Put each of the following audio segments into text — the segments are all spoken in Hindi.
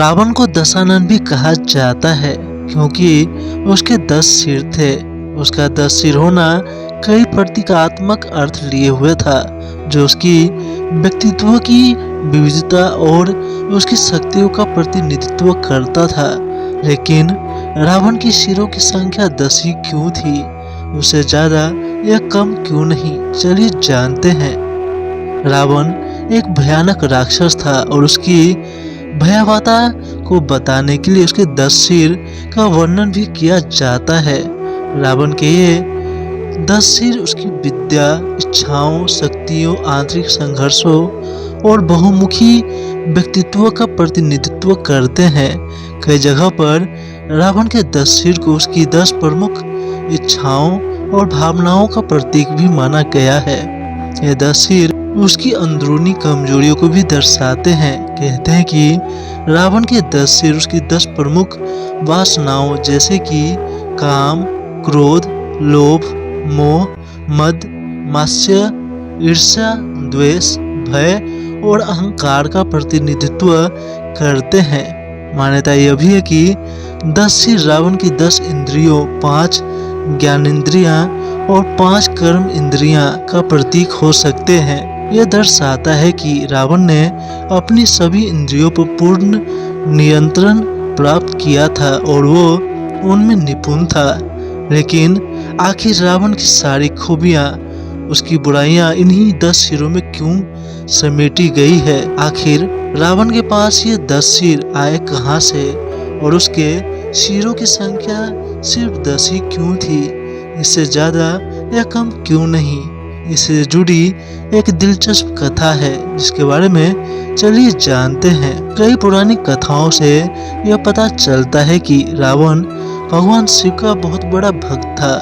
रावण को दशानन भी कहा जाता है क्योंकि उसके 10 सिर थे। उसका 10 सिर होना कई प्रतीकात्मक अर्थ लिए हुए था, जो उसकी व्यक्तित्व की विविधता और उसकी शक्तियों का प्रतिनिधित्व करता था। लेकिन रावण की सिरों की संख्या 10 ही क्यों थी? उससे ज्यादा या कम क्यों नहीं? चलिए जानते हैं। रावण एक भयानक राक्षस था और उसकी भयावहता को बताने के लिए उसके 10 सिर का वर्णन भी किया जाता है। रावण के ये 10 सिर उसकी विद्या, इच्छाओं, शक्तियों, आंतरिक संघर्षों और बहुमुखी व्यक्तित्व का प्रतिनिधित्व करते हैं। कई जगह पर रावण के 10 सिर को उसकी 10 प्रमुख इच्छाओं और भावनाओं का प्रतीक भी माना गया है। ये 10 सिर उसकी अंदरूनी कमजोरियों को भी दर्शाते हैं। कहते हैं कि रावण के 10 सिर उसकी 10 प्रमुख वासनाओं जैसे कि काम, क्रोध, लोभ, मोह, मद, मात्सर्य, ईर्ष्या, द्वेष, भय और अहंकार का प्रतिनिधित्व करते हैं। मान्यता यह भी है कि 10 सिर रावण की 10 इंद्रियों, 5 ज्ञानेंद्रियां और 5 कर्म इंद्रियां का प्रतीक हो सकते हैं। यह दर्शाता है कि रावण ने अपनी सभी इंद्रियों पर पूर्ण नियंत्रण प्राप्त किया था और वो उनमें निपुण था। लेकिन आखिर रावण की सारी खूबियां, उसकी बुराइयां इन्हीं 10 सिरों में क्यों समेटी गई है? आखिर रावण के पास ये 10 सिर आए कहां से और उसके सिरों की संख्या सिर्फ 10 ही क्यों थी? इससे ज्यादा या कम क्यों नहीं? इससे जुड़ी एक दिलचस्प कथा है जिसके बारे में चलिए जानते हैं। कई पुरानी कथाओं से यह पता चलता है कि रावण भगवान शिव का बहुत बड़ा भक्त था।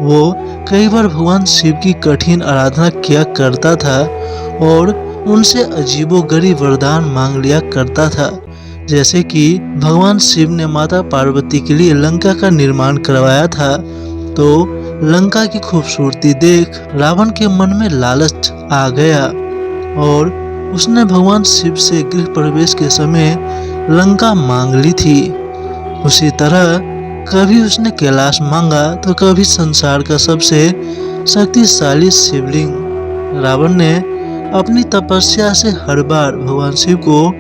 वो कई बार भगवान शिव की कठिन आराधना किया करता था और उनसे अजीबोगरीब वरदान मांग लिया करता था। जैसे कि भगवान शिव ने माता पार्वती के लिए लंका का निर्माण करवाया था, तो लंका की खूबसूरती देख रावण के मन में लालच आ गया और उसने भगवान शिव से गृह प्रवेश के समय लंका मांग ली थी। उसी तरह कभी उसने कैलाश मांगा तो कभी संसार का सबसे शक्तिशाली शिवलिंग। रावण ने अपनी तपस्या से हर बार भगवान शिव को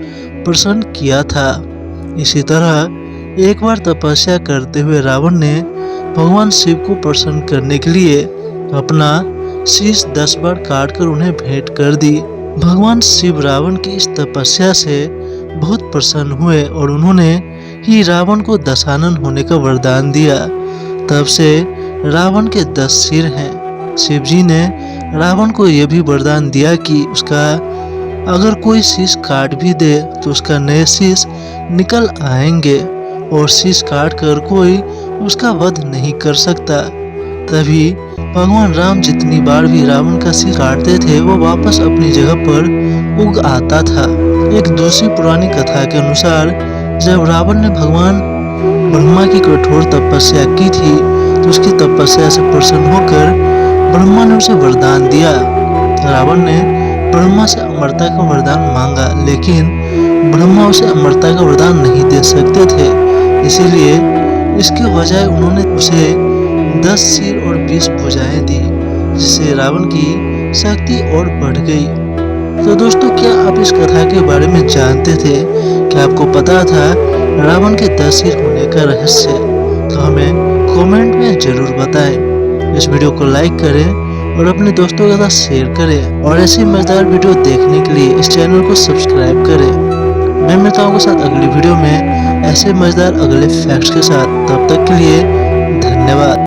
प्रसन्न किया था। इसी तरह एक बार तपस्या करते हुए रावण ने भगवान शिव को प्रसन्न करने के लिए अपना शीश 10 बार काटकर उन्हें भेंट कर दी। भगवान शिव रावण की इस तपस्या से बहुत प्रसन्न हुए और उन्होंने ही रावण को दशानन होने का वरदान दिया। तब से रावण के 10 सिर हैं। शिव जी ने रावण को यह भी वरदान दिया कि उसका अगर कोई शीश काट भी दे तो उसका नए शीश निकल आएंगे और शीश काट कर कोई उसका वध नहीं कर सकता। तभी भगवान राम जितनी बार भी रावण का शीश काटते थे वो वापस अपनी जगह पर उग आता था। एक दूसरी पुरानी कथा के अनुसार जब रावण ने भगवान ब्रह्मा की कठोर तपस्या की थी तो उसकी तपस्या से प्रसन्न होकर ब्रह्मा ने उसे वरदान दिया। रावण ने ब्रह्मा से अमरता का वरदान मांगा, लेकिन ब्रह्मा उसे अमरता का वरदान नहीं दे सकते थे। इसीलिए इसके बजाय उन्होंने उसे 10 सिर और 20 भुजाएं दी, जिससे रावण की शक्ति और बढ़ गई। तो दोस्तों, क्या आप इस कथा के बारे में जानते थे? क्या आपको पता था रावण के 10 सिर होने का रहस्य? तो हमें कमेंट में जरूर बताएं। इस वीडियो को लाइक करें और अपने दोस्तों के साथ शेयर करें और ऐसी मजेदार वीडियो देखने के लिए इस चैनल को सब्सक्राइब करें। मैं मिलता हूँ आपके साथ अगली वीडियो में ऐसे मजेदार अगले फैक्ट्स के साथ। तब तक के लिए धन्यवाद।